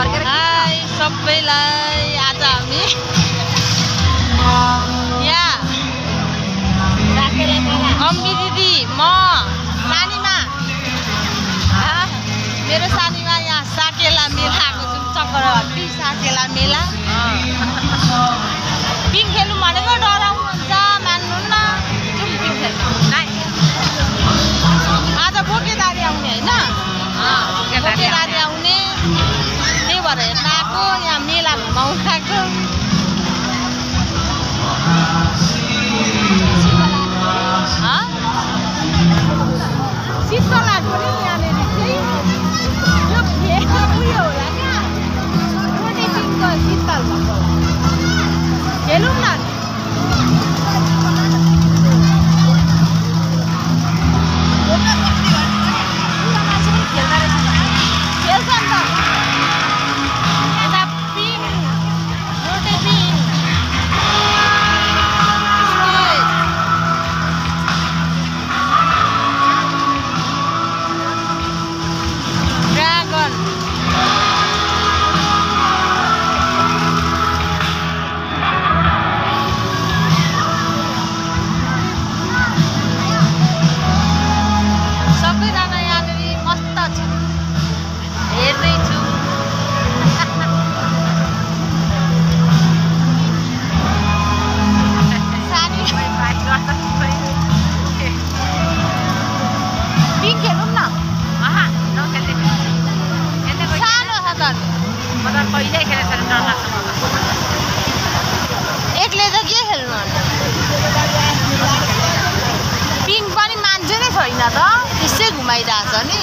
हाय सबैलाई आज हामी यहाँ अम्बी दिदी म सानीमा मेरो सानीमा यहाँ साकेला मेला आएको छौँ चक्रहट्टी साकेला मेला पिङ खेल्नु भनेको डराउनुहुन्छ मान्नुहुन्न पिङ खेल्नु आज बोकेदारी आउने होइन बोकेदारी आउने त्यही भएर हेर्न आएको यहाँ मेला घुमाउनु आएको शीतल लाग्यो नि यहाँनिर चाहिँ यो उयो होला क्या रोटी पिङको शीतल भएको खेलौँ न एकले त के खेल्नु पिङ पनि मान्छे नै छैन त त्यसै घुमाइरहेछ नि